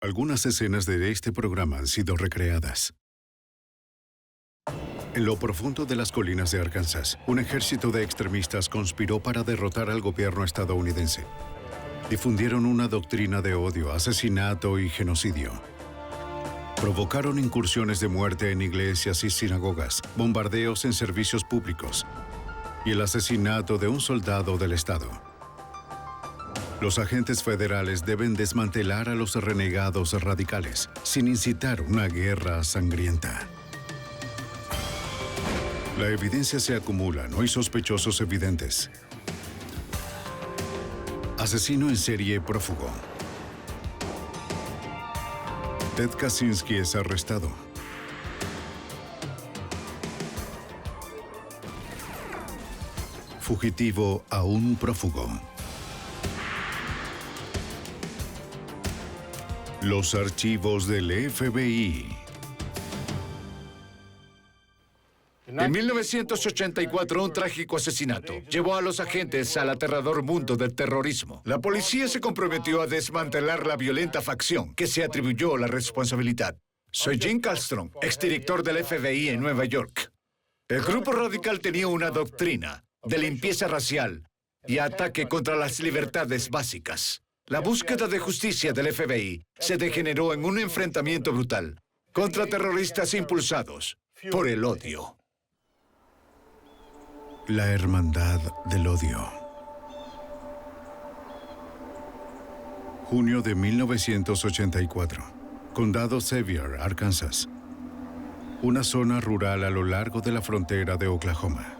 Algunas escenas de este programa han sido recreadas. En lo profundo de las colinas de Arkansas, un ejército de extremistas conspiró para derrotar al gobierno estadounidense. Difundieron una doctrina de odio, asesinato y genocidio. Provocaron incursiones de muerte en iglesias y sinagogas, bombardeos en servicios públicos y el asesinato de un soldado del Estado. Los agentes federales deben desmantelar a los renegados radicales sin incitar una guerra sangrienta. La evidencia se acumula, no hay sospechosos evidentes. Asesino en serie prófugo. Ted Kaczynski es arrestado. Fugitivo aún prófugo. Los archivos del FBI. En 1984, un trágico asesinato llevó a los agentes al aterrador mundo del terrorismo. La policía se comprometió a desmantelar la violenta facción que se atribuyó la responsabilidad. Soy Jim Kallstrom, exdirector del FBI en Nueva York. El grupo radical tenía una doctrina de limpieza racial y ataque contra las libertades básicas. La búsqueda de justicia del FBI se degeneró en un enfrentamiento brutal contra terroristas impulsados por el odio. La hermandad del odio. Junio de 1984. Condado Sevier, Arkansas. Una zona rural a lo largo de la frontera de Oklahoma.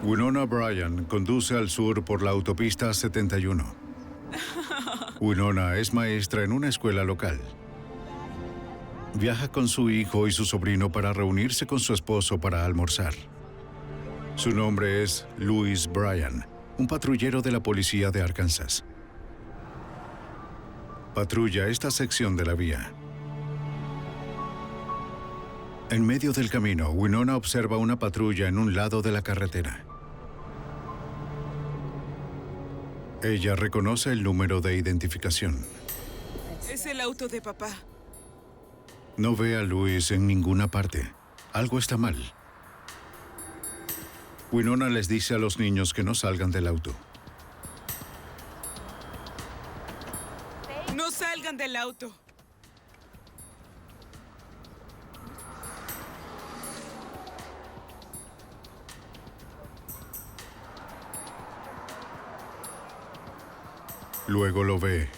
Winona Bryan conduce al sur por la autopista 71. Winona es maestra en una escuela local. Viaja con su hijo y su sobrino para reunirse con su esposo para almorzar. Su nombre es Louis Bryan, un patrullero de la policía de Arkansas. Patrulla esta sección de la vía. En medio del camino, Winona observa una patrulla en un lado de la carretera. Ella reconoce el número de identificación. Es el auto de papá. No ve a Louis en ninguna parte. Algo está mal. Winona les dice a los niños que no salgan del auto. No salgan del auto. Luego lo ve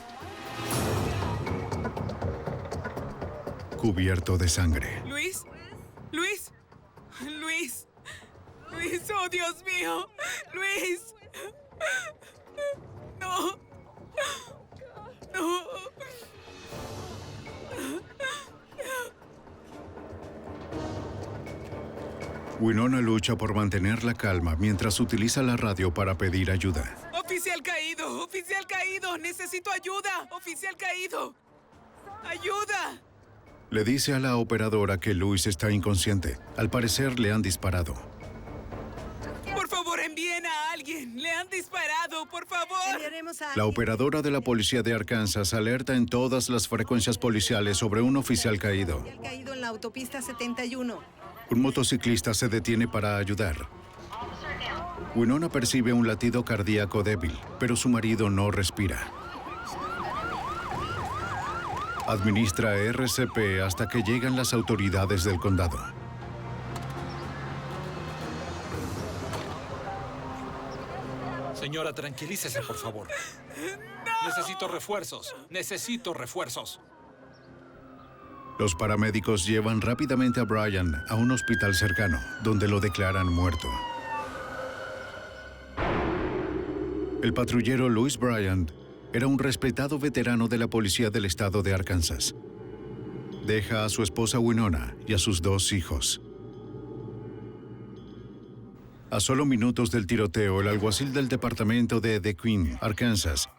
cubierto de sangre. ¿Luis? ¿Luis? ¿Luis? ¿Luis? ¡Oh, Dios mío! ¡Luis! ¡No! ¡No! Winona lucha por mantener la calma mientras utiliza la radio para pedir ayuda. ¡Oficial caído! ¡Oficial caído! ¡Necesito ayuda! ¡Oficial caído! ¡Ayuda! Le dice a la operadora que Louis está inconsciente. Al parecer le han disparado. ¡Por favor, envíen a alguien! ¡Le han disparado! ¡Por favor! La operadora de la policía de Arkansas alerta en todas las frecuencias policiales sobre un oficial caído. Caído en la autopista 71. Un motociclista se detiene para ayudar. Winona percibe un latido cardíaco débil, pero su marido no respira. Administra RCP hasta que llegan las autoridades del condado. Señora, tranquilícese, por favor. ¡No! Necesito refuerzos. Necesito refuerzos. Los paramédicos llevan rápidamente a Bryan a un hospital cercano, donde lo declaran muerto. El patrullero Louis Bryan era un respetado veterano de la policía del estado de Arkansas. Deja a su esposa Winona y a sus 2 hijos. A solo minutos del tiroteo, el alguacil del departamento de DeQueen, Arkansas,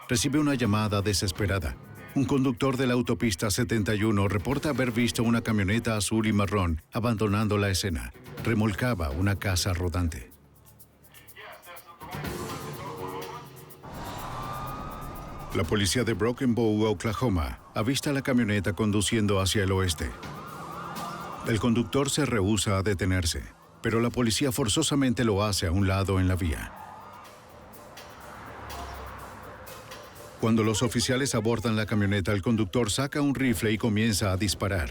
recibe una llamada desesperada. Un conductor de la autopista 71 reporta haber visto una camioneta azul y marrón abandonando la escena. Remolcaba una casa rodante. La policía de Broken Bow, Oklahoma, avista la camioneta conduciendo hacia el oeste. El conductor se rehúsa a detenerse, pero la policía forzosamente lo hace a un lado en la vía. Cuando los oficiales abordan la camioneta, el conductor saca un rifle y comienza a disparar.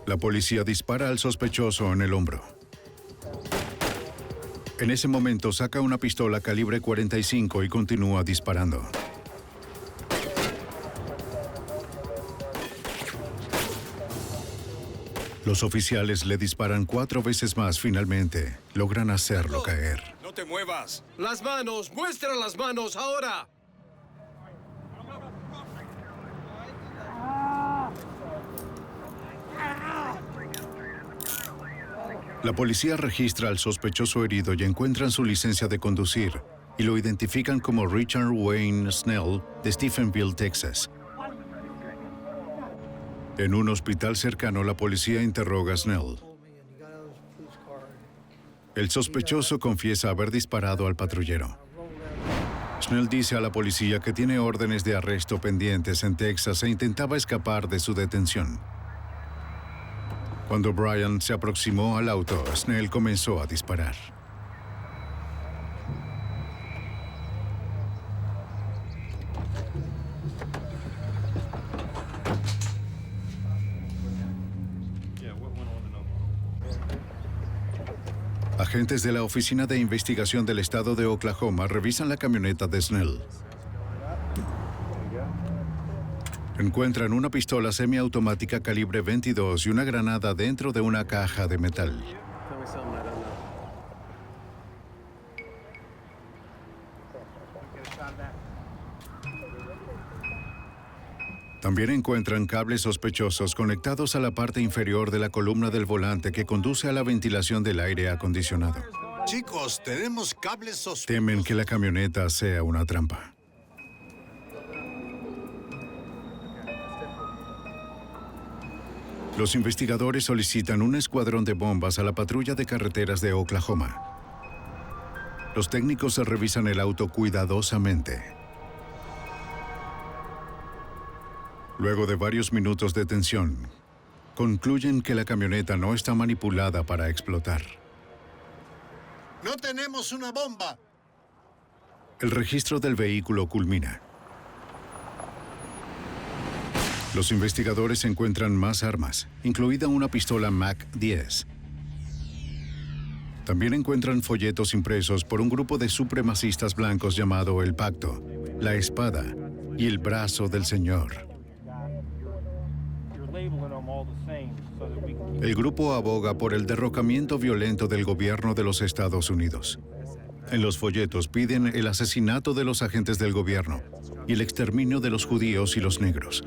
La policía dispara al sospechoso en el hombro. En ese momento saca una pistola calibre 45 y continúa disparando. Los oficiales le disparan 4 veces más. Finalmente, logran hacerlo caer. ¡No te muevas! ¡Las manos! ¡Muestra las manos ahora! La policía registra al sospechoso herido y encuentran su licencia de conducir y lo identifican como Richard Wayne Snell de Stephenville, Texas. En un hospital cercano, la policía interroga a Snell. El sospechoso confiesa haber disparado al patrullero. Snell dice a la policía que tiene órdenes de arresto pendientes en Texas e intentaba escapar de su detención. Cuando Brian se aproximó al auto, Snell comenzó a disparar. Agentes de la Oficina de Investigación del Estado de Oklahoma revisan la camioneta de Snell. Encuentran una pistola semiautomática calibre 22 y una granada dentro de una caja de metal. También encuentran cables sospechosos conectados a la parte inferior de la columna del volante que conduce a la ventilación del aire acondicionado. Chicos, tenemos cables sospechosos. Temen que la camioneta sea una trampa. Los investigadores solicitan un escuadrón de bombas a la patrulla de carreteras de Oklahoma. Los técnicos revisan el auto cuidadosamente. Luego de varios minutos de tensión, concluyen que la camioneta no está manipulada para explotar. ¡No tenemos una bomba! El registro del vehículo culmina. Los investigadores encuentran más armas, incluida una pistola MAC-10. También encuentran folletos impresos por un grupo de supremacistas blancos llamado El Pacto, La Espada y El Brazo del Señor. El grupo aboga por el derrocamiento violento del gobierno de los Estados Unidos. En los folletos piden el asesinato de los agentes del gobierno y el exterminio de los judíos y los negros.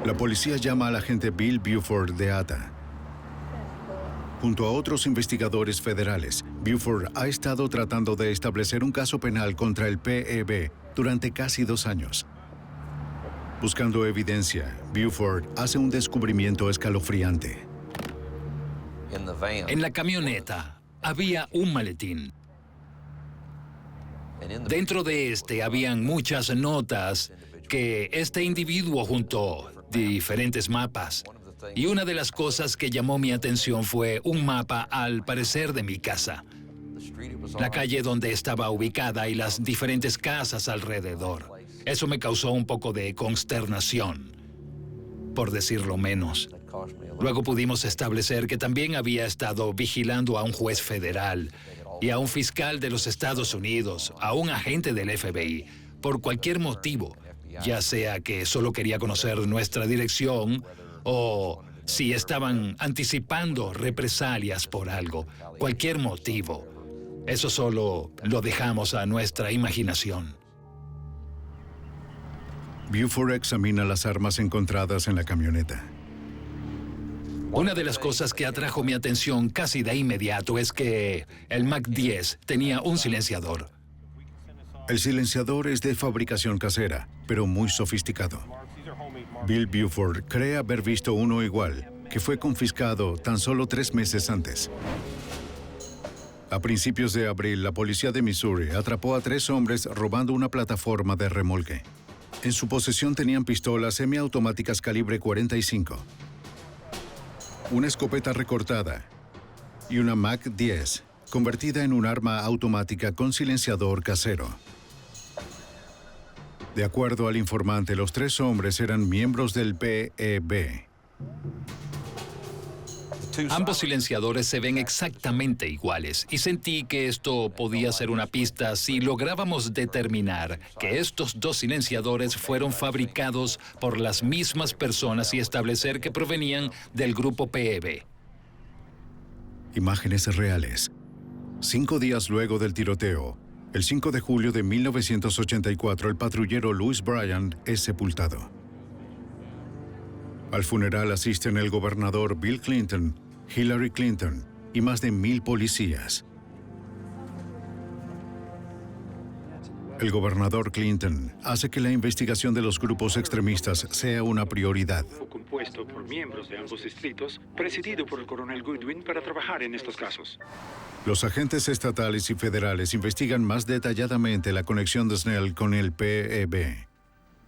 La policía llama al agente Bill Buford de ATA. Junto a otros investigadores federales, Buford ha estado tratando de establecer un caso penal contra el PEB durante casi 2 años. Buscando evidencia, Buford hace un descubrimiento escalofriante. En la camioneta había un maletín. Dentro de este habían muchas notas que este individuo juntó, diferentes mapas. Y una de las cosas que llamó mi atención fue un mapa, al parecer, de mi casa. La calle donde estaba ubicada y las diferentes casas alrededor. Eso me causó un poco de consternación, por decirlo menos. Luego pudimos establecer que también había estado vigilando a un juez federal y a un fiscal de los Estados Unidos, a un agente del FBI, por cualquier motivo, ya sea que solo quería conocer nuestra dirección o si estaban anticipando represalias por algo, cualquier motivo. Eso solo lo dejamos a nuestra imaginación. Buford examina las armas encontradas en la camioneta. Una de las cosas que atrajo mi atención casi de inmediato es que el MAC-10 tenía un silenciador. El silenciador es de fabricación casera, pero muy sofisticado. Bill Buford cree haber visto uno igual, que fue confiscado tan solo 3 meses antes. A principios de abril, la policía de Missouri atrapó a 3 hombres robando una plataforma de remolque. En su posesión tenían pistolas semiautomáticas calibre .45, una escopeta recortada y una MAC-10, convertida en un arma automática con silenciador casero. De acuerdo al informante, los 3 hombres eran miembros del PEB. Ambos silenciadores se ven exactamente iguales y sentí que esto podía ser una pista si lográbamos determinar que estos 2 silenciadores fueron fabricados por las mismas personas y establecer que provenían del grupo PEB. Imágenes reales. 5 días luego del tiroteo, el 5 de julio de 1984, el patrullero Louis Bryant es sepultado. Al funeral asisten el gobernador Bill Clinton, Hillary Clinton y más de 1000 policías. El gobernador Clinton hace que la investigación de los grupos extremistas sea una prioridad. Compuesto por miembros de ambos distritos, presidido por el coronel Goodwin para trabajar en estos casos. Los agentes estatales y federales investigan más detalladamente la conexión de Snell con el PEB.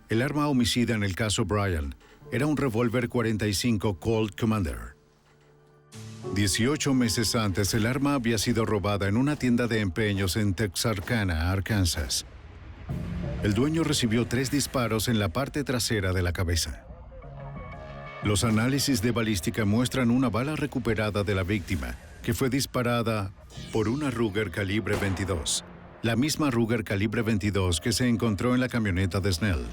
El arma homicida en el caso Bryant era un revólver .45 Colt Commander. 18 meses antes, el arma había sido robada en una tienda de empeños en Texarkana, Arkansas. El dueño recibió 3 disparos en la parte trasera de la cabeza. Los análisis de balística muestran una bala recuperada de la víctima, que fue disparada por una Ruger calibre .22, la misma Ruger calibre .22 que se encontró en la camioneta de Snell.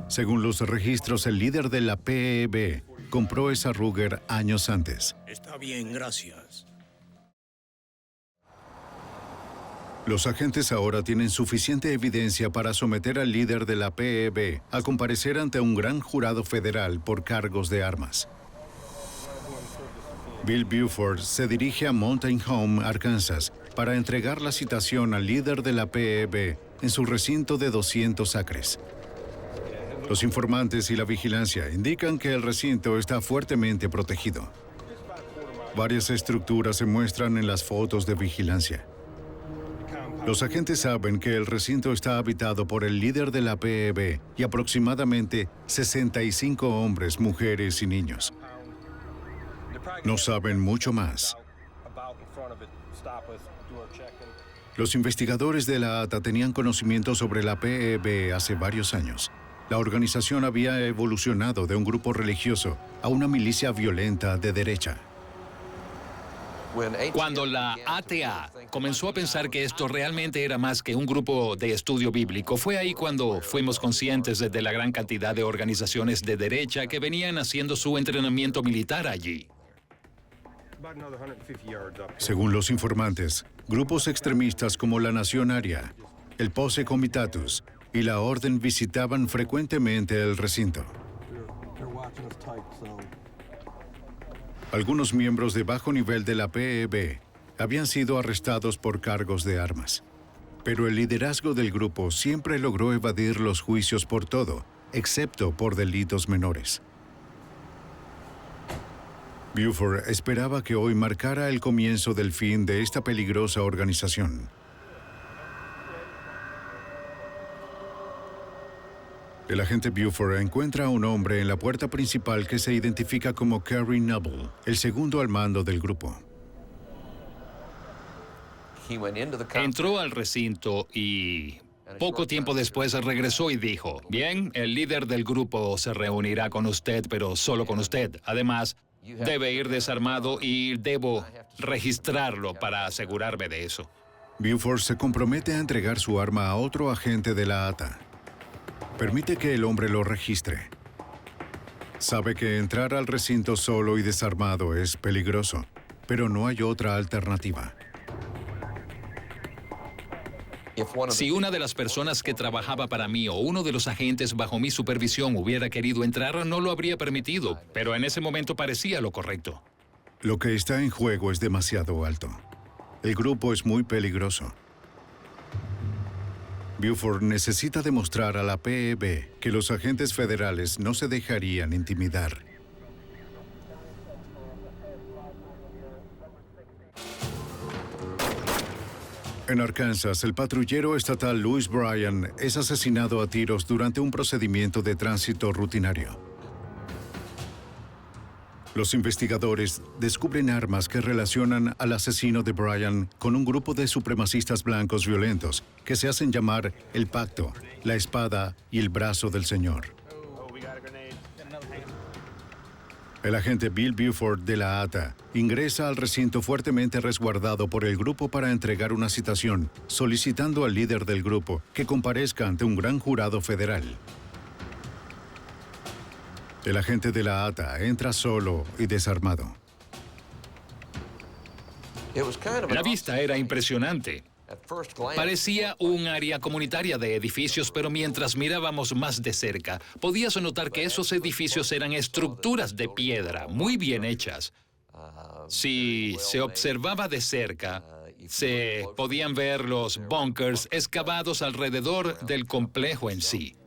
Según los registros, el líder de la PEB compró esa Ruger años antes. Está bien, gracias. Los agentes ahora tienen suficiente evidencia para someter al líder de la PEB a comparecer ante un gran jurado federal por cargos de armas. Bill Buford se dirige a Mountain Home, Arkansas, para entregar la citación al líder de la PEB en su recinto de 200 acres. Los informantes y la vigilancia indican que el recinto está fuertemente protegido. Varias estructuras se muestran en las fotos de vigilancia. Los agentes saben que el recinto está habitado por el líder de la PEB y aproximadamente 65 hombres, mujeres y niños. No saben mucho más. Los investigadores de la ATA tenían conocimiento sobre la PEB hace varios años. La organización había evolucionado de un grupo religioso a una milicia violenta de derecha. Cuando la ATA comenzó a pensar que esto realmente era más que un grupo de estudio bíblico, fue ahí cuando fuimos conscientes de la gran cantidad de organizaciones de derecha que venían haciendo su entrenamiento militar allí. Según los informantes, grupos extremistas como la Nación Aria, el Posse Comitatus y la Orden visitaban frecuentemente el recinto. Algunos miembros de bajo nivel de la PEB habían sido arrestados por cargos de armas. Pero el liderazgo del grupo siempre logró evadir los juicios por todo, excepto por delitos menores. Buford esperaba que hoy marcara el comienzo del fin de esta peligrosa organización. El agente Buford encuentra a un hombre en la puerta principal que se identifica como Kerry Noble, el segundo al mando del grupo. Entró al recinto y poco tiempo después regresó y dijo, bien, el líder del grupo se reunirá con usted, pero solo con usted. Además, debe ir desarmado y debo registrarlo para asegurarme de eso. Buford se compromete a entregar su arma a otro agente de la ATA. Permite que el hombre lo registre. Sabe que entrar al recinto solo y desarmado es peligroso, pero no hay otra alternativa. Si una de las personas que trabajaba para mí o uno de los agentes bajo mi supervisión hubiera querido entrar, no lo habría permitido, pero en ese momento parecía lo correcto. Lo que está en juego es demasiado alto. El grupo es muy peligroso. Buford necesita demostrar a la PEB que los agentes federales no se dejarían intimidar. En Arkansas, el patrullero estatal Louis Bryan es asesinado a tiros durante un procedimiento de tránsito rutinario. Los investigadores descubren armas que relacionan al asesino de Bryan con un grupo de supremacistas blancos violentos que se hacen llamar el Pacto, la Espada y el Brazo del Señor. El agente Bill Buford de la ATA ingresa al recinto fuertemente resguardado por el grupo para entregar una citación, solicitando al líder del grupo que comparezca ante un gran jurado federal. El agente de la ATA entra solo y desarmado. La vista era impresionante. Parecía un área comunitaria de edificios, pero mientras mirábamos más de cerca, podías notar que esos edificios eran estructuras de piedra muy bien hechas. Si se observaba de cerca, se podían ver los bunkers excavados alrededor del complejo en sí.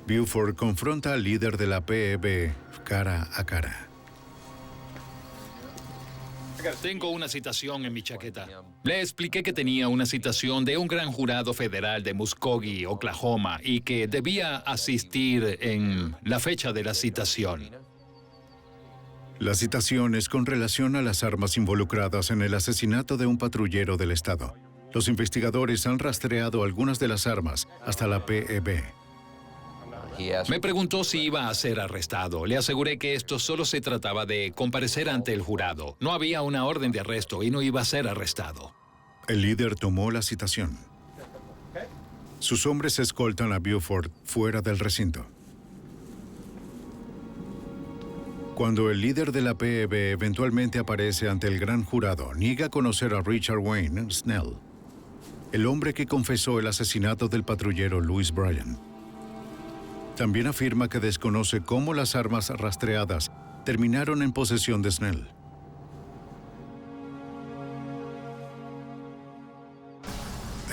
Buford confronta al líder de la PEB cara a cara. Tengo una citación en mi chaqueta. Le expliqué que tenía una citación de un gran jurado federal de Muskogee, Oklahoma, y que debía asistir en la fecha de la citación. La citación es con relación a las armas involucradas en el asesinato de un patrullero del estado. Los investigadores han rastreado algunas de las armas hasta la PEB. Me preguntó si iba a ser arrestado. Le aseguré que esto solo se trataba de comparecer ante el jurado. No había una orden de arresto y no iba a ser arrestado. El líder tomó la citación. Sus hombres escoltan a Buford fuera del recinto. Cuando el líder de la PEB eventualmente aparece ante el gran jurado, niega conocer a Richard Wayne Snell, el hombre que confesó el asesinato del patrullero Louis Bryan. También afirma que desconoce cómo las armas rastreadas terminaron en posesión de Snell.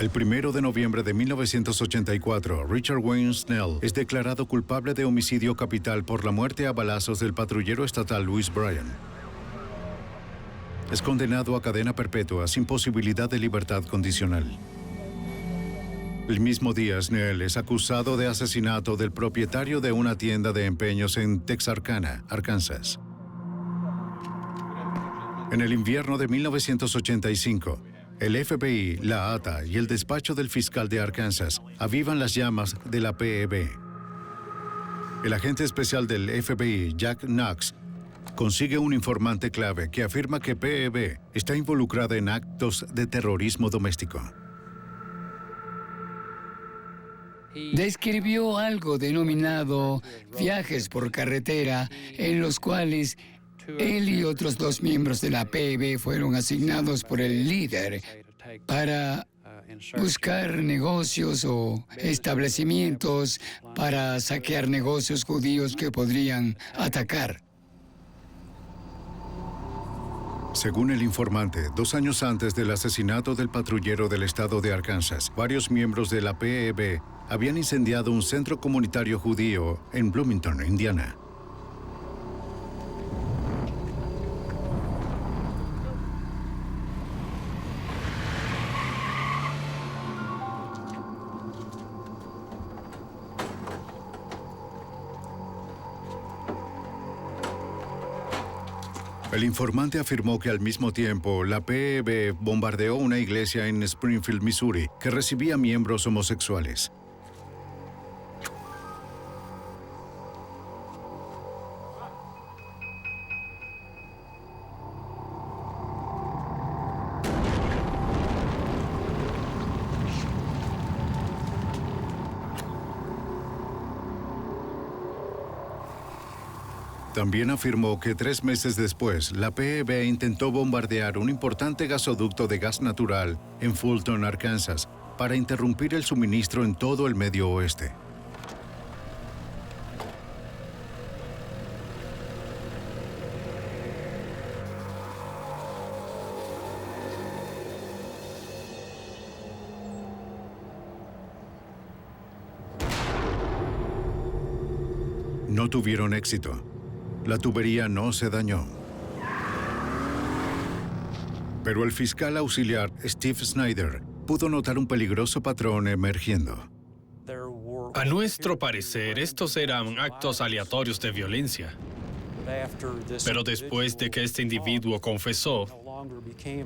El 1 de noviembre de 1984, Richard Wayne Snell es declarado culpable de homicidio capital por la muerte a balazos del patrullero estatal Louis Bryan. Es condenado a cadena perpetua sin posibilidad de libertad condicional. El mismo día, Snell es acusado de asesinato del propietario de una tienda de empeños en Texarkana, Arkansas. En el invierno de 1985, el FBI, la ATA y el despacho del fiscal de Arkansas avivan las llamas de la PEB. El agente especial del FBI, Jack Knox, consigue un informante clave que afirma que PEB está involucrada en actos de terrorismo doméstico. Describió algo denominado viajes por carretera, en los cuales él y otros 2 miembros de la PEB fueron asignados por el líder para buscar negocios o establecimientos para saquear negocios judíos que podrían atacar. Según el informante, 2 años antes del asesinato del patrullero del estado de Arkansas, varios miembros de la PEB habían incendiado un centro comunitario judío en Bloomington, Indiana. El informante afirmó que al mismo tiempo la PEB bombardeó una iglesia en Springfield, Missouri, que recibía miembros homosexuales. También afirmó que 3 meses después, la PEB intentó bombardear un importante gasoducto de gas natural en Fulton, Arkansas, para interrumpir el suministro en todo el Medio Oeste. No tuvieron éxito. La tubería no se dañó. Pero el fiscal auxiliar Steve Snyder pudo notar un peligroso patrón emergiendo. A nuestro parecer, estos eran actos aleatorios de violencia. Pero después de que este individuo confesó,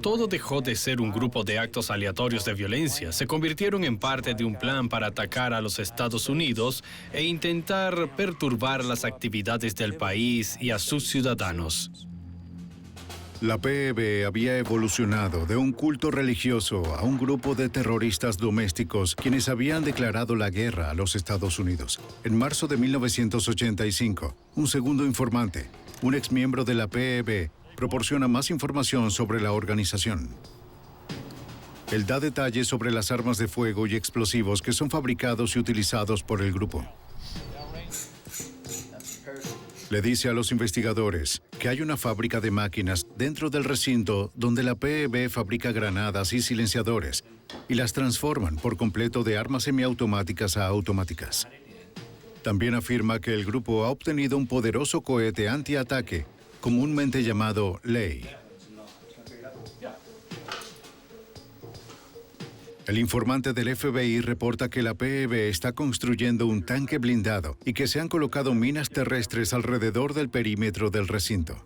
todo dejó de ser un grupo de actos aleatorios de violencia. Se convirtieron en parte de un plan para atacar a los Estados Unidos e intentar perturbar las actividades del país y a sus ciudadanos. La PEB había evolucionado de un culto religioso a un grupo de terroristas domésticos quienes habían declarado la guerra a los Estados Unidos. En marzo de 1985, un segundo informante, un exmiembro de la PEB, proporciona más información sobre la organización. Él da detalles sobre las armas de fuego y explosivos que son fabricados y utilizados por el grupo. Le dice a los investigadores que hay una fábrica de máquinas dentro del recinto donde la PEB fabrica granadas y silenciadores y las transforman por completo de armas semiautomáticas a automáticas. También afirma que el grupo ha obtenido un poderoso cohete antiataque, comúnmente llamado Ley. El informante del FBI reporta que la PEB está construyendo un tanque blindado y que se han colocado minas terrestres alrededor del perímetro del recinto.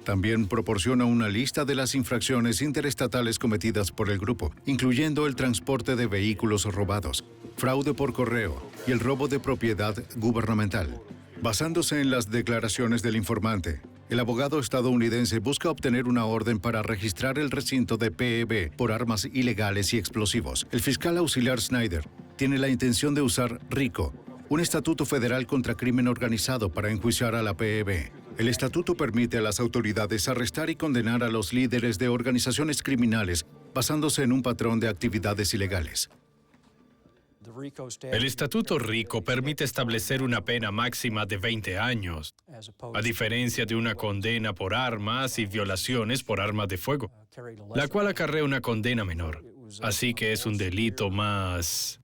También proporciona una lista de las infracciones interestatales cometidas por el grupo, incluyendo el transporte de vehículos robados, fraude por correo y el robo de propiedad gubernamental. Basándose en las declaraciones del informante, el abogado estadounidense busca obtener una orden para registrar el recinto de PEB por armas ilegales y explosivos. El fiscal auxiliar Snyder tiene la intención de usar RICO, un estatuto federal contra crimen organizado, para enjuiciar a la PEB. El estatuto permite a las autoridades arrestar y condenar a los líderes de organizaciones criminales basándose en un patrón de actividades ilegales. El Estatuto RICO permite establecer una pena máxima de 20 años, a diferencia de una condena por armas y violaciones por armas de fuego, la cual acarrea una condena menor. Así que es un delito más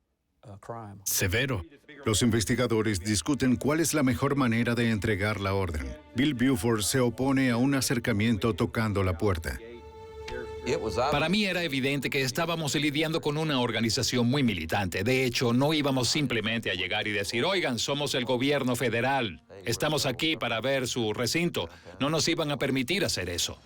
severo. Los investigadores discuten cuál es la mejor manera de entregar la orden. Bill Buford se opone a un acercamiento tocando la puerta. Para mí era evidente que estábamos lidiando con una organización muy militante. De hecho, no íbamos simplemente a llegar y decir, oigan, somos el gobierno federal, estamos aquí para ver su recinto. No nos iban a permitir hacer eso.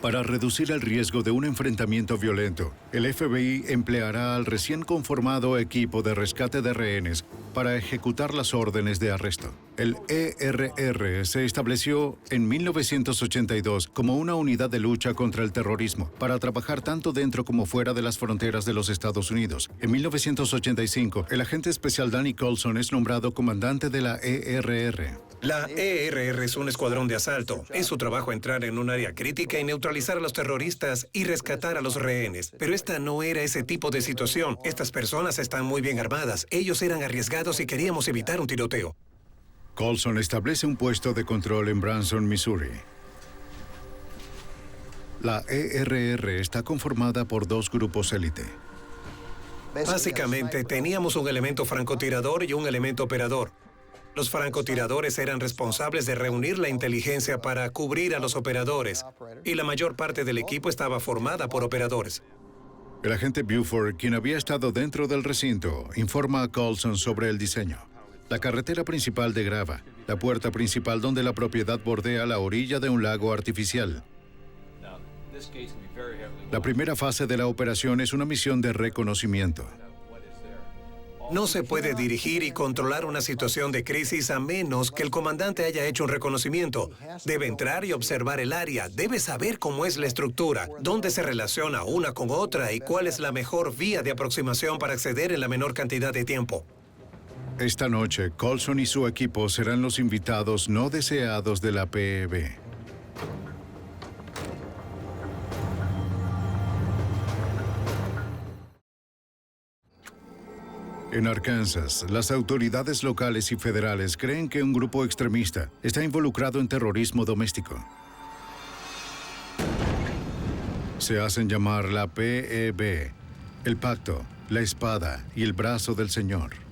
Para reducir el riesgo de un enfrentamiento violento, el FBI empleará al recién conformado equipo de rescate de rehenes para ejecutar las órdenes de arresto. El ERR se estableció en 1982 como una unidad de lucha contra el terrorismo para trabajar tanto dentro como fuera de las fronteras de los Estados Unidos. En 1985, el agente especial Danny Colson es nombrado comandante de la ERR. La ERR es un escuadrón de asalto. Es su trabajo entrar en un área crítica y neutralizar a los terroristas y rescatar a los rehenes. Pero esta no era ese tipo de situación. Estas personas están muy bien armadas. Ellos eran arriesgados y queríamos evitar un tiroteo. Colson establece un puesto de control en Branson, Missouri. La ERR está conformada por dos grupos élite. Básicamente, teníamos un elemento francotirador y un elemento operador. Los francotiradores eran responsables de reunir la inteligencia para cubrir a los operadores, y la mayor parte del equipo estaba formada por operadores. El agente Buford, quien había estado dentro del recinto, informa a Colson sobre el diseño. La carretera principal de grava, la puerta principal donde la propiedad bordea la orilla de un lago artificial. La primera fase de la operación es una misión de reconocimiento. No se puede dirigir y controlar una situación de crisis a menos que el comandante haya hecho un reconocimiento. Debe entrar y observar el área. Debe saber cómo es la estructura, dónde se relaciona una con otra y cuál es la mejor vía de aproximación para acceder en la menor cantidad de tiempo. Esta noche, Colson y su equipo serán los invitados no deseados de la PEB. En Arkansas, las autoridades locales y federales creen que un grupo extremista está involucrado en terrorismo doméstico. Se hacen llamar la PEB, el pacto, la espada y el brazo del Señor.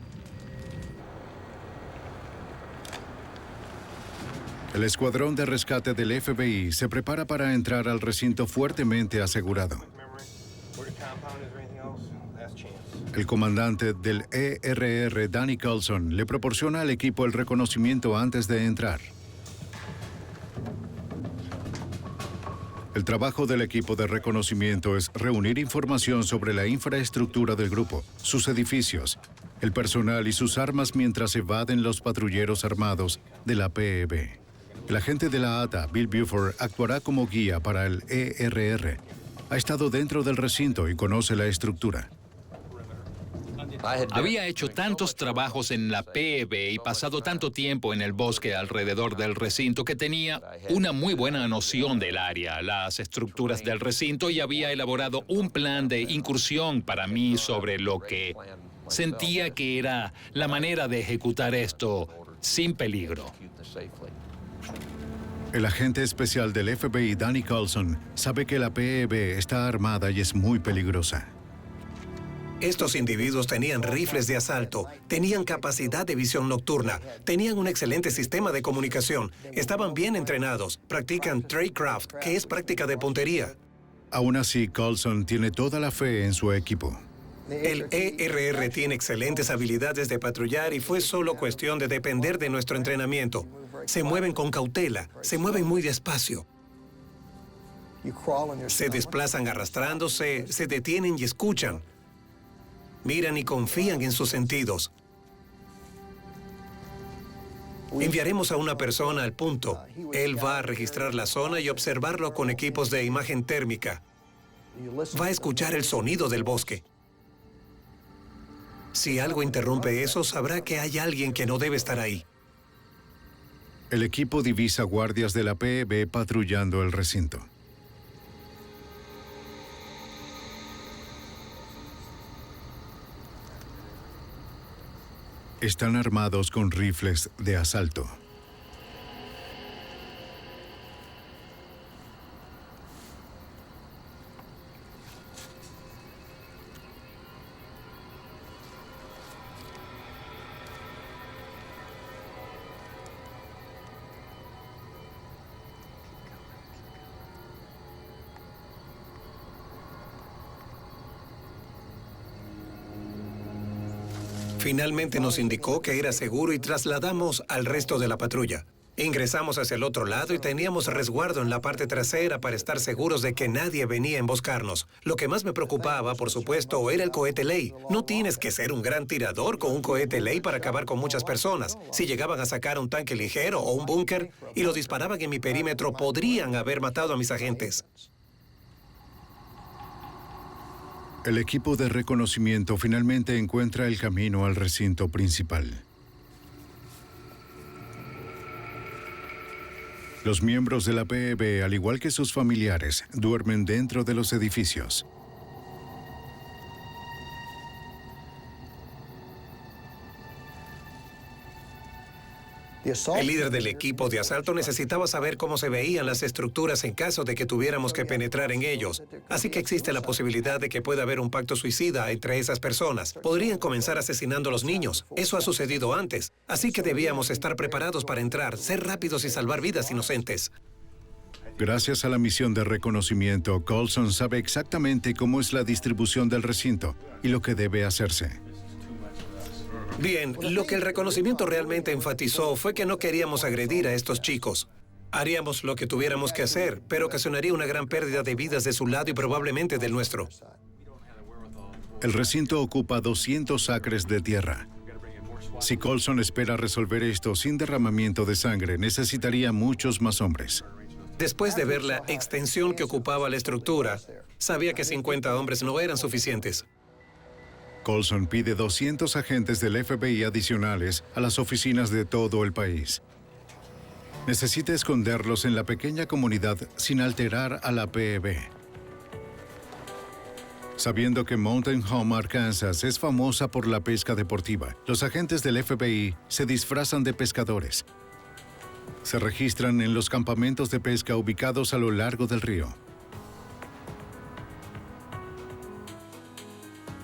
El escuadrón de rescate del FBI se prepara para entrar al recinto fuertemente asegurado. El comandante del ERR, Danny Coulson, le proporciona al equipo el reconocimiento antes de entrar. El trabajo del equipo de reconocimiento es reunir información sobre la infraestructura del grupo, sus edificios, el personal y sus armas mientras evaden los patrulleros armados de la PEB. El agente de la ATA, Bill Buford, actuará como guía para el ERR. Ha estado dentro del recinto y conoce la estructura. Había hecho tantos trabajos en la PEB y pasado tanto tiempo en el bosque alrededor del recinto que tenía una muy buena noción del área, las estructuras del recinto, y había elaborado un plan de incursión para mí sobre lo que sentía que era la manera de ejecutar esto sin peligro. El agente especial del FBI, Danny Coulson, sabe que la PEB está armada y es muy peligrosa. Estos individuos tenían rifles de asalto, tenían capacidad de visión nocturna, tenían un excelente sistema de comunicación, estaban bien entrenados, practican tradecraft, que es práctica de puntería. Aún así, Coulson tiene toda la fe en su equipo. El ERR tiene excelentes habilidades de patrullar y fue solo cuestión de depender de nuestro entrenamiento. Se mueven con cautela, se mueven muy despacio. Se desplazan arrastrándose, se detienen y escuchan. Miran y confían en sus sentidos. Enviaremos a una persona al punto. Él va a registrar la zona y observarlo con equipos de imagen térmica. Va a escuchar el sonido del bosque. Si algo interrumpe eso, sabrá que hay alguien que no debe estar ahí. El equipo divisa guardias de la PEB patrullando el recinto. Están armados con rifles de asalto. Finalmente nos indicó que era seguro y trasladamos al resto de la patrulla. Ingresamos hacia el otro lado y teníamos resguardo en la parte trasera para estar seguros de que nadie venía a emboscarnos. Lo que más me preocupaba, por supuesto, era el cohete Ley. No tienes que ser un gran tirador con un cohete Ley para acabar con muchas personas. Si llegaban a sacar un tanque ligero o un búnker y lo disparaban en mi perímetro, podrían haber matado a mis agentes. El equipo de reconocimiento finalmente encuentra el camino al recinto principal. Los miembros de la PEB, al igual que sus familiares, duermen dentro de los edificios. El líder del equipo de asalto necesitaba saber cómo se veían las estructuras en caso de que tuviéramos que penetrar en ellos. Así que existe la posibilidad de que pueda haber un pacto suicida entre esas personas. Podrían comenzar asesinando a los niños. Eso ha sucedido antes. Así que debíamos estar preparados para entrar, ser rápidos y salvar vidas inocentes. Gracias a la misión de reconocimiento, Coulson sabe exactamente cómo es la distribución del recinto y lo que debe hacerse. Bien, lo que el reconocimiento realmente enfatizó fue que no queríamos agredir a estos chicos. Haríamos lo que tuviéramos que hacer, pero ocasionaría una gran pérdida de vidas de su lado y probablemente del nuestro. El recinto ocupa 200 acres de tierra. Si Coulson espera resolver esto sin derramamiento de sangre, necesitaría muchos más hombres. Después de ver la extensión que ocupaba la estructura, sabía que 50 hombres no eran suficientes. Coulson pide 200 agentes del FBI adicionales a las oficinas de todo el país. Necesita esconderlos en la pequeña comunidad sin alterar a la PEB. Sabiendo que Mountain Home, Arkansas, es famosa por la pesca deportiva, los agentes del FBI se disfrazan de pescadores. Se registran en los campamentos de pesca ubicados a lo largo del río.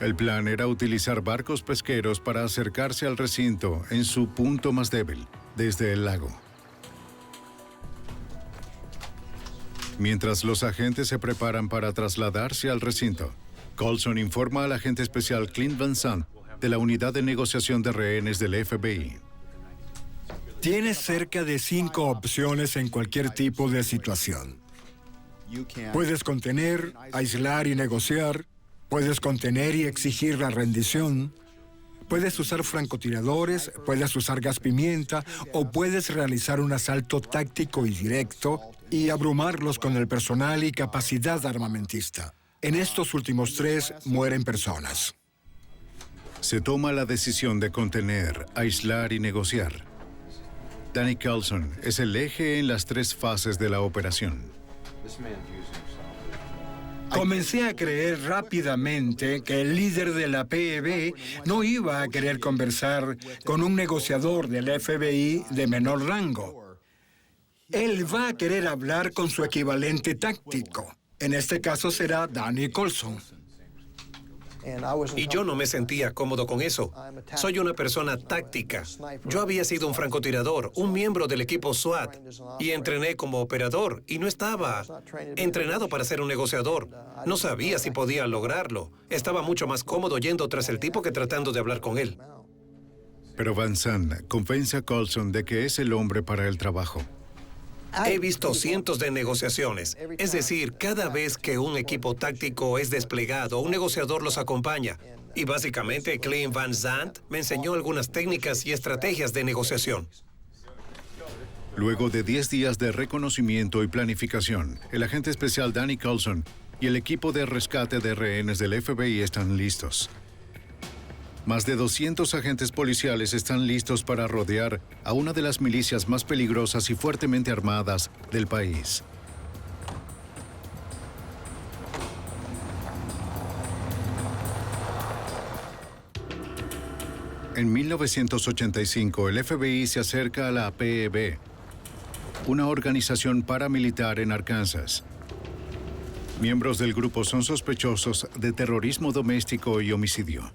El plan era utilizar barcos pesqueros para acercarse al recinto en su punto más débil, desde el lago. Mientras los agentes se preparan para trasladarse al recinto, Coulson informa al agente especial Clint Van Sant de la unidad de negociación de rehenes del FBI. Tienes cerca de 5 opciones en cualquier tipo de situación. Puedes contener, aislar y negociar. Puedes contener y exigir la rendición. Puedes usar francotiradores, puedes usar gas pimienta o puedes realizar un asalto táctico y directo y abrumarlos con el personal y capacidad armamentista. En estos últimos 3 mueren personas. Se toma la decisión de contener, aislar y negociar. Danny Coulson es el eje en las 3 fases de la operación. Comencé a creer rápidamente que el líder de la PEB no iba a querer conversar con un negociador del FBI de menor rango. Él va a querer hablar con su equivalente táctico. En este caso será Danny Coulson. Y yo no me sentía cómodo con eso. Soy una persona táctica. Yo había sido un francotirador, un miembro del equipo SWAT, y entrené como operador, y no estaba entrenado para ser un negociador. No sabía si podía lograrlo. Estaba mucho más cómodo yendo tras el tipo que tratando de hablar con él. Pero Van Sant convence a Coulson de que es el hombre para el trabajo. He visto cientos de negociaciones. Es decir, cada vez que un equipo táctico es desplegado, un negociador los acompaña. Y básicamente, Clint Van Sant me enseñó algunas técnicas y estrategias de negociación. Luego de 10 días de reconocimiento y planificación, el agente especial Danny Coulson y el equipo de rescate de rehenes del FBI están listos. Más de 200 agentes policiales están listos para rodear a una de las milicias más peligrosas y fuertemente armadas del país. En 1985, el FBI se acerca a la PEB, una organización paramilitar en Arkansas. Miembros del grupo son sospechosos de terrorismo doméstico y homicidio.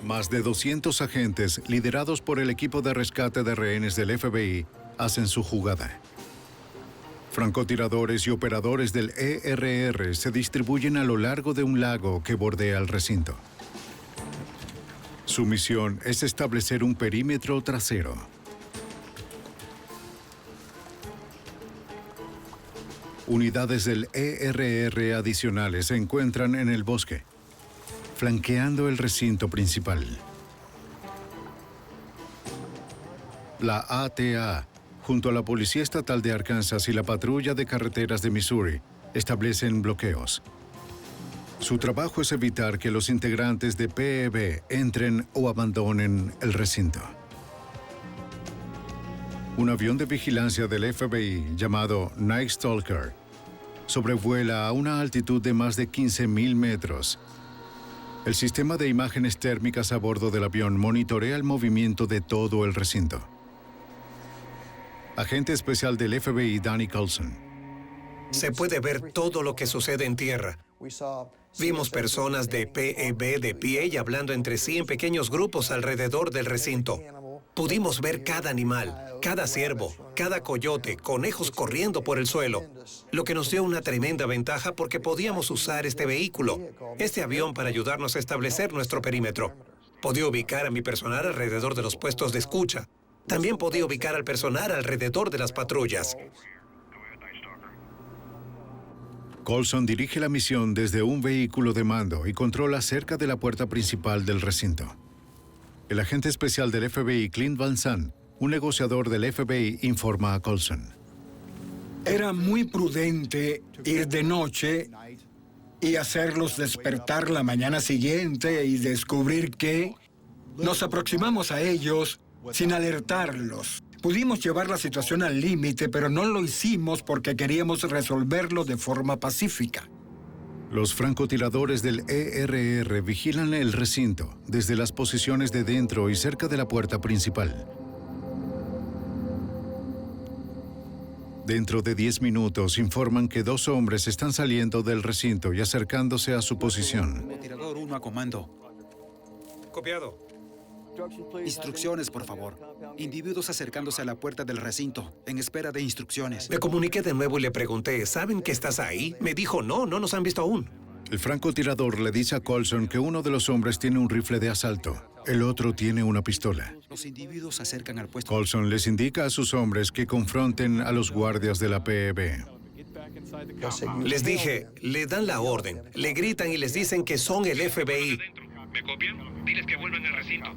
Más de 200 agentes, liderados por el equipo de rescate de rehenes del FBI, hacen su jugada. Francotiradores y operadores del ERR se distribuyen a lo largo de un lago que bordea el recinto. Su misión es establecer un perímetro trasero. Unidades del ERR adicionales se encuentran en el bosque, flanqueando el recinto principal. La ATA, junto a la Policía Estatal de Arkansas y la Patrulla de Carreteras de Missouri, establecen bloqueos. Su trabajo es evitar que los integrantes de PEB entren o abandonen el recinto. Un avión de vigilancia del FBI llamado Night Stalker sobrevuela a una altitud de más de 15,000 metros. El sistema de imágenes térmicas a bordo del avión monitorea el movimiento de todo el recinto. Agente especial del FBI, Danny Coulson. Se puede ver todo lo que sucede en tierra. Vimos personas de PEB de pie y hablando entre sí en pequeños grupos alrededor del recinto. Pudimos ver cada animal, cada ciervo, cada coyote, conejos corriendo por el suelo, lo que nos dio una tremenda ventaja porque podíamos usar este vehículo, este avión para ayudarnos a establecer nuestro perímetro. Podía ubicar a mi personal alrededor de los puestos de escucha. También podía ubicar al personal alrededor de las patrullas. Coulson dirige la misión desde un vehículo de mando y controla cerca de la puerta principal del recinto. El agente especial del FBI, Clint Van Sant, un negociador del FBI, informa a Coulson. Era muy prudente ir de noche y hacerlos despertar la mañana siguiente y descubrir que nos aproximamos a ellos sin alertarlos. Pudimos llevar la situación al límite, pero no lo hicimos porque queríamos resolverlo de forma pacífica. Los francotiradores del ERR vigilan el recinto desde las posiciones de dentro y cerca de la puerta principal. Dentro de 10 minutos informan que 2 hombres están saliendo del recinto y acercándose a su posición. Francotirador 1 a comando. Copiado. Instrucciones, por favor. Individuos acercándose a la puerta del recinto, en espera de instrucciones. Me comuniqué de nuevo y le pregunté, ¿saben que estás ahí? Me dijo, no nos han visto aún. El francotirador le dice a Coulson que uno de los hombres tiene un rifle de asalto. El otro tiene una pistola. Los individuos se acercan al puesto. Coulson les indica a sus hombres que confronten a los guardias de la PEB. Les dije, le dan la orden, le gritan y les dicen que son el FBI. ¿Me copian? Diles que vuelvan al recinto.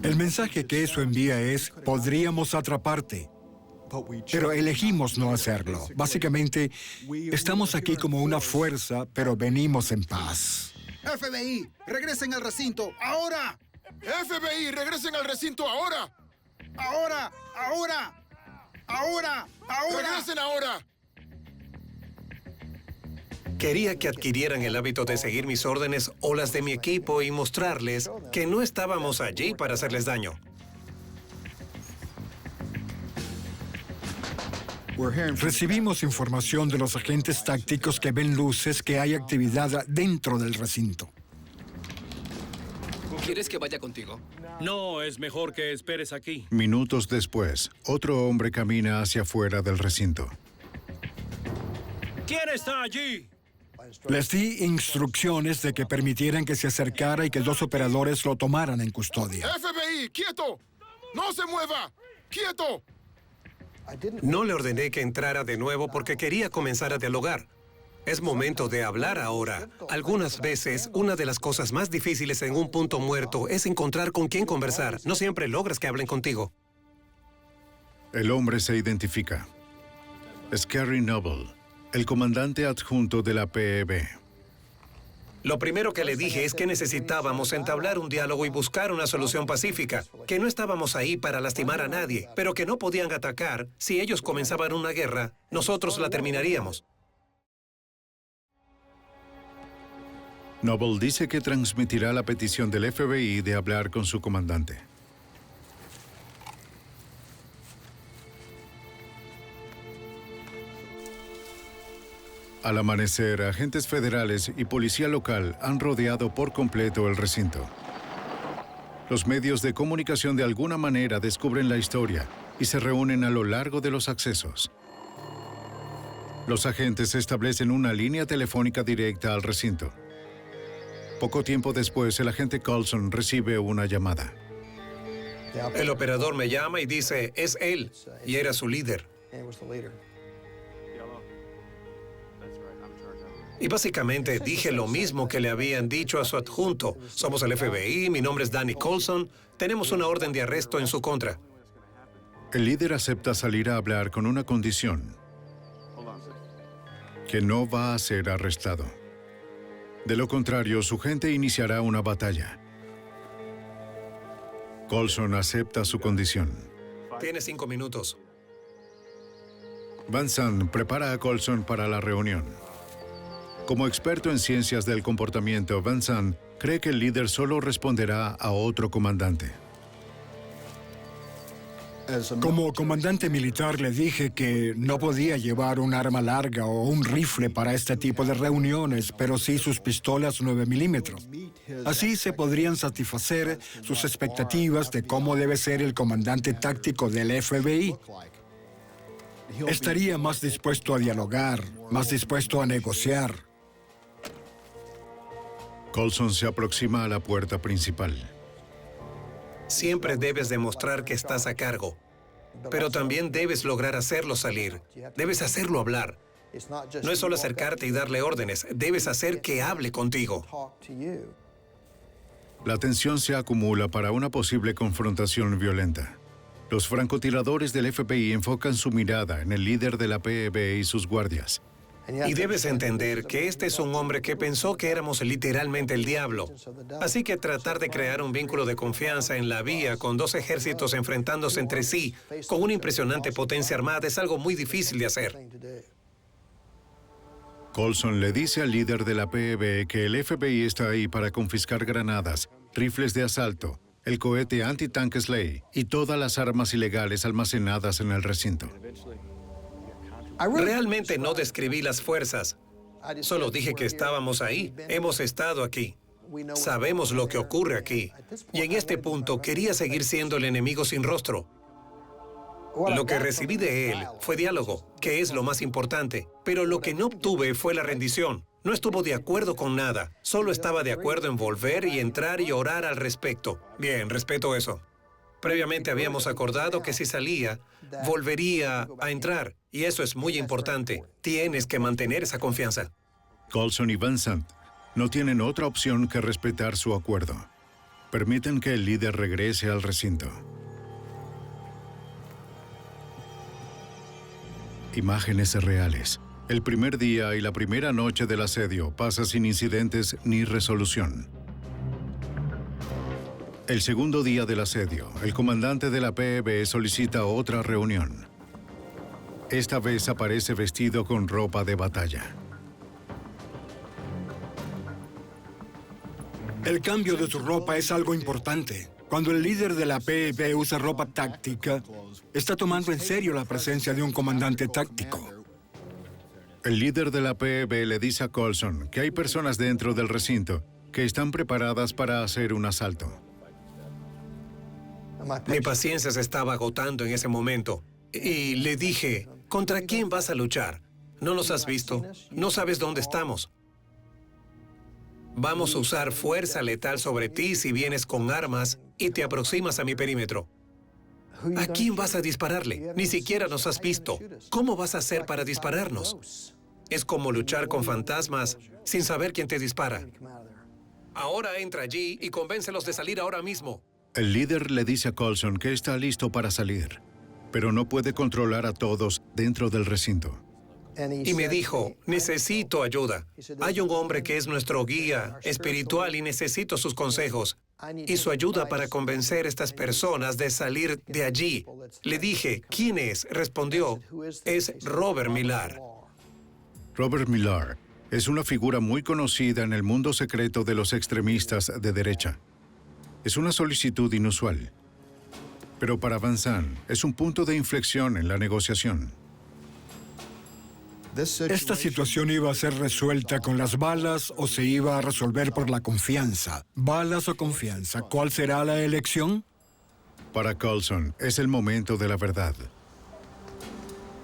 El mensaje que eso envía es, podríamos atraparte. Pero elegimos no hacerlo. Básicamente, estamos aquí como una fuerza, pero venimos en paz. FBI, regresen al recinto, ahora. FBI, regresen al recinto ahora. Ahora. Regresen ahora. Quería que adquirieran el hábito de seguir mis órdenes o las de mi equipo y mostrarles que no estábamos allí para hacerles daño. Recibimos información de los agentes tácticos que ven luces que hay actividad dentro del recinto. ¿Quieres que vaya contigo? No, es mejor que esperes aquí. Minutos después, otro hombre camina hacia afuera del recinto. ¿Quién está allí? Les di instrucciones de que permitieran que se acercara y que 2 operadores lo tomaran en custodia. FBI, quieto. No se mueva. Quieto. No le ordené que entrara de nuevo porque quería comenzar a dialogar. Es momento de hablar ahora. Algunas veces, una de las cosas más difíciles en un punto muerto es encontrar con quién conversar. No siempre logras que hablen contigo. El hombre se identifica. Es Gary Noble, el comandante adjunto de la PEB. Lo primero que le dije es que necesitábamos entablar un diálogo y buscar una solución pacífica, que no estábamos ahí para lastimar a nadie, pero que no podían atacar. Si ellos comenzaban una guerra, nosotros la terminaríamos. Noble dice que transmitirá la petición del FBI de hablar con su comandante. Al amanecer, agentes federales y policía local han rodeado por completo el recinto. Los medios de comunicación de alguna manera descubren la historia y se reúnen a lo largo de los accesos. Los agentes establecen una línea telefónica directa al recinto. Poco tiempo después, el agente Coulson recibe una llamada. El operador me llama y dice, es él, y era su líder. Y básicamente dije lo mismo que le habían dicho a su adjunto. Somos el FBI, mi nombre es Danny Coulson, tenemos una orden de arresto en su contra. El líder acepta salir a hablar con una condición: que no va a ser arrestado. De lo contrario, su gente iniciará una batalla. Coulson acepta su condición. Tiene 5 minutos. Van Zandt prepara a Coulson para la reunión. Como experto en ciencias del comportamiento, Van Zandt cree que el líder solo responderá a otro comandante. Como comandante militar le dije que no podía llevar un arma larga o un rifle para este tipo de reuniones, pero sí sus pistolas 9 milímetros. Así se podrían satisfacer sus expectativas de cómo debe ser el comandante táctico del FBI. Estaría más dispuesto a dialogar, más dispuesto a negociar. Coulson se aproxima a la puerta principal. Siempre debes demostrar que estás a cargo, pero también debes lograr hacerlo salir. Debes hacerlo hablar. No es solo acercarte y darle órdenes, debes hacer que hable contigo. La tensión se acumula para una posible confrontación violenta. Los francotiradores del FBI enfocan su mirada en el líder de la PEB y sus guardias. Y debes entender que este es un hombre que pensó que éramos literalmente el diablo. Así que tratar de crear un vínculo de confianza en la vía con 2 ejércitos enfrentándose entre sí, con una impresionante potencia armada, es algo muy difícil de hacer. Coulson le dice al líder de la PEB que el FBI está ahí para confiscar granadas, rifles de asalto, el cohete antitanque Slay y todas las armas ilegales almacenadas en el recinto. Realmente no describí las fuerzas. Solo dije que estábamos ahí. Hemos estado aquí. Sabemos lo que ocurre aquí. Y en este punto quería seguir siendo el enemigo sin rostro. Lo que recibí de él fue diálogo, que es lo más importante. Pero lo que no obtuve fue la rendición. No estuvo de acuerdo con nada. Solo estaba de acuerdo en volver y entrar y orar al respecto. Bien, respeto eso. Previamente habíamos acordado que si salía, volvería a entrar. Y eso es muy importante. Tienes que mantener esa confianza. Coulson y Van Sant no tienen otra opción que respetar su acuerdo. Permiten que el líder regrese al recinto. Imágenes reales. El primer día y la primera noche del asedio pasa sin incidentes ni resolución. El segundo día del asedio, el comandante de la PEB solicita otra reunión. Esta vez aparece vestido con ropa de batalla. El cambio de su ropa es algo importante. Cuando el líder de la PEB usa ropa táctica, está tomando en serio la presencia de un comandante táctico. El líder de la PEB le dice a Coulson que hay personas dentro del recinto que están preparadas para hacer un asalto. Mi paciencia se estaba agotando en ese momento. Y le dije, ¿contra quién vas a luchar? ¿No nos has visto? ¿No sabes dónde estamos? Vamos a usar fuerza letal sobre ti si vienes con armas y te aproximas a mi perímetro. ¿A quién vas a dispararle? Ni siquiera nos has visto. ¿Cómo vas a hacer para dispararnos? Es como luchar con fantasmas sin saber quién te dispara. Ahora entra allí y convéncelos de salir ahora mismo. El líder le dice a Coulson que está listo para salir, pero no puede controlar a todos dentro del recinto. Y me dijo, necesito ayuda. Hay un hombre que es nuestro guía espiritual y necesito sus consejos y su ayuda para convencer a estas personas de salir de allí. Le dije, ¿quién es? Respondió, es Robert Millar. Robert Millar es una figura muy conocida en el mundo secreto de los extremistas de derecha. Es una solicitud inusual, pero para Van Sant es un punto de inflexión en la negociación. ¿Esta situación iba a ser resuelta con las balas o se iba a resolver por la confianza? ¿Balas o confianza? ¿Cuál será la elección? Para Coulson es el momento de la verdad.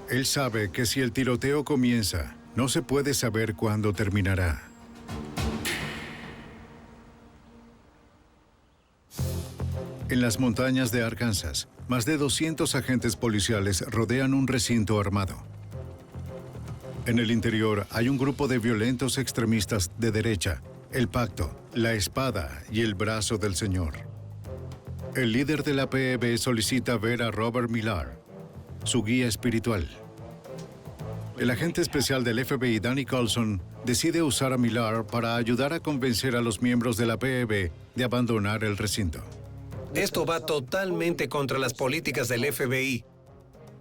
Él sabe que si el tiroteo comienza, no se puede saber cuándo terminará. En las montañas de Arkansas, más de 200 agentes policiales rodean un recinto armado. En el interior hay un grupo de violentos extremistas de derecha, el Pacto, la Espada y el Brazo del Señor. El líder de la PEB solicita ver a Robert Millar, su guía espiritual. El agente especial del FBI, Danny Coulson, decide usar a Millar para ayudar a convencer a los miembros de la PEB de abandonar el recinto. Esto va totalmente contra las políticas del FBI.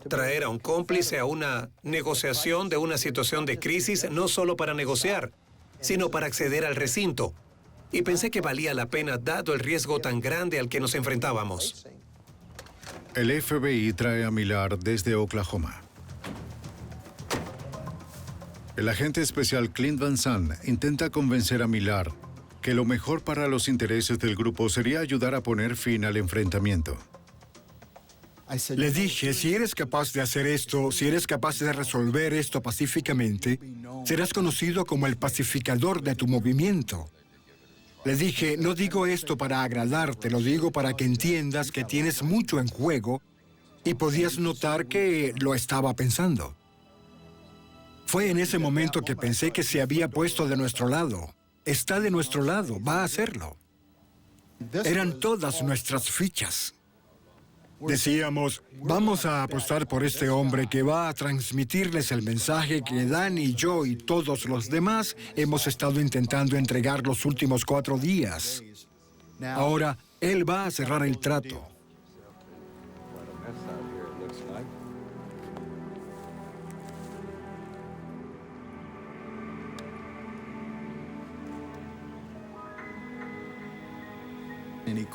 Traer a un cómplice a una negociación de una situación de crisis no solo para negociar, sino para acceder al recinto. Y pensé que valía la pena dado el riesgo tan grande al que nos enfrentábamos. El FBI trae a Millar desde Oklahoma. El agente especial Clint Van Sant intenta convencer a Millar que lo mejor para los intereses del grupo sería ayudar a poner fin al enfrentamiento. Le dije, si eres capaz de hacer esto, si eres capaz de resolver esto pacíficamente, serás conocido como el pacificador de tu movimiento. Le dije, no digo esto para agradarte, lo digo para que entiendas que tienes mucho en juego y podías notar que lo estaba pensando. Fue en ese momento que pensé que se había puesto de nuestro lado. Está de nuestro lado, va a hacerlo. Eran todas nuestras fichas. Decíamos, vamos a apostar por este hombre que va a transmitirles el mensaje que Dan y yo y todos los demás hemos estado intentando entregar los últimos 4 días. Ahora, él va a cerrar el trato.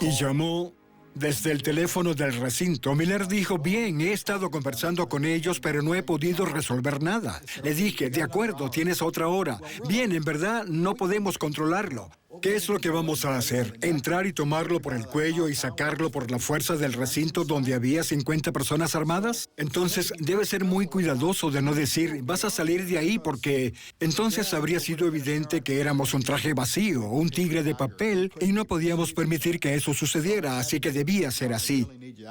Y llamó desde el teléfono del recinto. Millar dijo, bien, he estado conversando con ellos, pero no he podido resolver nada. Le dije, de acuerdo, tienes otra hora. Bien, en verdad, no podemos controlarlo. ¿Qué es lo que vamos a hacer? ¿Entrar y tomarlo por el cuello y sacarlo por la fuerza del recinto donde había 50 personas armadas? Entonces, debe ser muy cuidadoso de no decir, vas a salir de ahí porque entonces habría sido evidente que éramos un traje vacío, un tigre de papel, y no podíamos permitir que eso sucediera, así que debía ser así.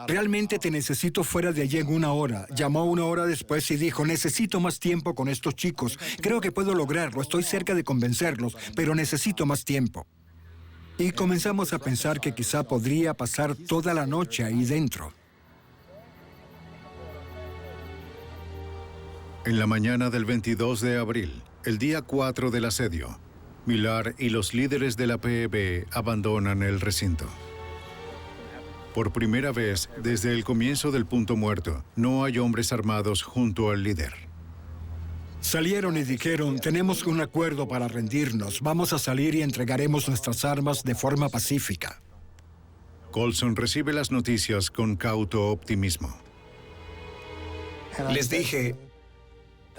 Realmente te necesito fuera de allí en 1 hora. Llamó 1 hora después y dijo, necesito más tiempo con estos chicos. Creo que puedo lograrlo, estoy cerca de convencerlos, pero necesito más tiempo. Y comenzamos a pensar que quizá podría pasar toda la noche ahí dentro. En la mañana del 22 de abril, el día 4 del asedio, Millar y los líderes de la PEB abandonan el recinto. Por primera vez, desde el comienzo del punto muerto, no hay hombres armados junto al líder. Salieron y dijeron, tenemos un acuerdo para rendirnos, vamos a salir y entregaremos nuestras armas de forma pacífica. Colson recibe las noticias con cauto optimismo. Les dije,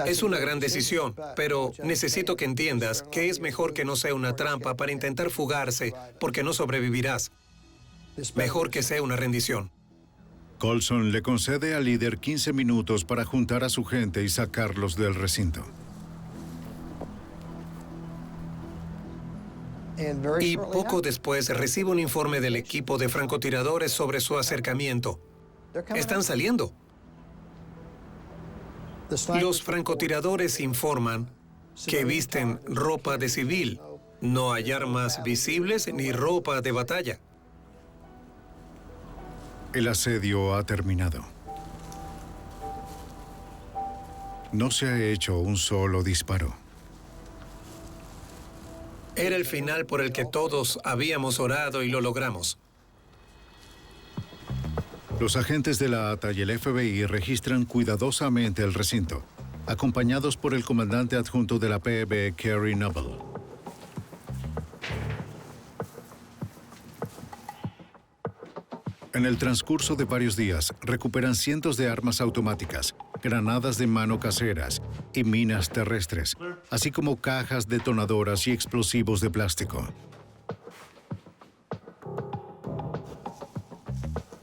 es una gran decisión, pero necesito que entiendas que es mejor que no sea una trampa para intentar fugarse, porque no sobrevivirás. Mejor que sea una rendición. Colson le concede al líder 15 minutos para juntar a su gente y sacarlos del recinto. Y poco después recibe un informe del equipo de francotiradores sobre su acercamiento. Están saliendo. Los francotiradores informan que visten ropa de civil. No hay armas visibles ni ropa de batalla. El asedio ha terminado. No se ha hecho un solo disparo. Era el final por el que todos habíamos orado y lo logramos. Los agentes de la ATA y el FBI registran cuidadosamente el recinto, acompañados por el comandante adjunto de la PEB, Kerry Noble. En el transcurso de varios días, recuperan cientos de armas automáticas, granadas de mano caseras y minas terrestres, así como cajas detonadoras y explosivos de plástico.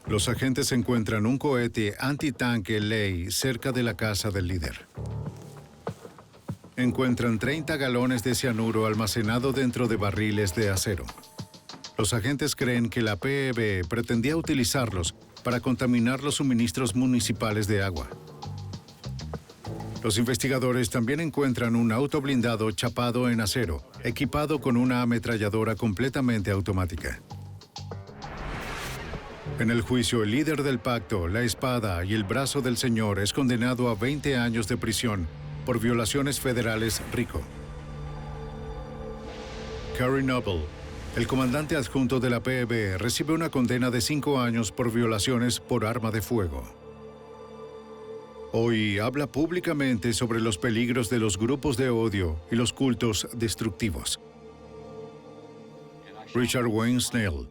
Los agentes encuentran un cohete antitanque Ley cerca de la casa del líder. Encuentran 30 galones de cianuro almacenado dentro de barriles de acero. Los agentes creen que la PEB pretendía utilizarlos para contaminar los suministros municipales de agua. Los investigadores también encuentran un auto blindado chapado en acero, equipado con una ametralladora completamente automática. En el juicio, el líder del pacto, la espada y el brazo del señor es condenado a 20 años de prisión por violaciones federales RICO. Kerry Noble, el comandante adjunto de la PEB, recibe una condena de 5 años por violaciones por arma de fuego. Hoy habla públicamente sobre los peligros de los grupos de odio y los cultos destructivos. Richard Wayne Snell,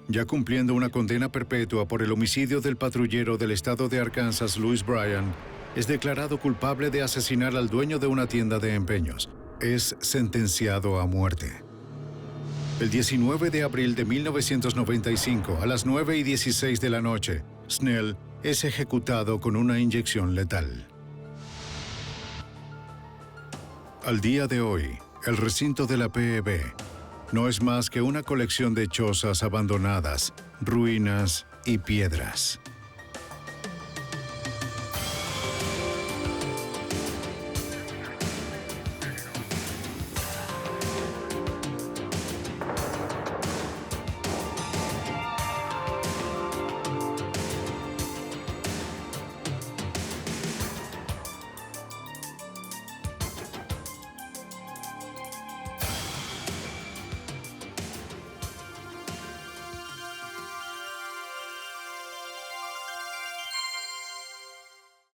ya cumpliendo una condena perpetua por el homicidio del patrullero del estado de Arkansas, Louis Bryan, es declarado culpable de asesinar al dueño de una tienda de empeños. Es sentenciado a muerte. El 19 de abril de 1995, a las 9:16 de la noche, Snell es ejecutado con una inyección letal. Al día de hoy, el recinto de la PEB no es más que una colección de chozas abandonadas, ruinas y piedras.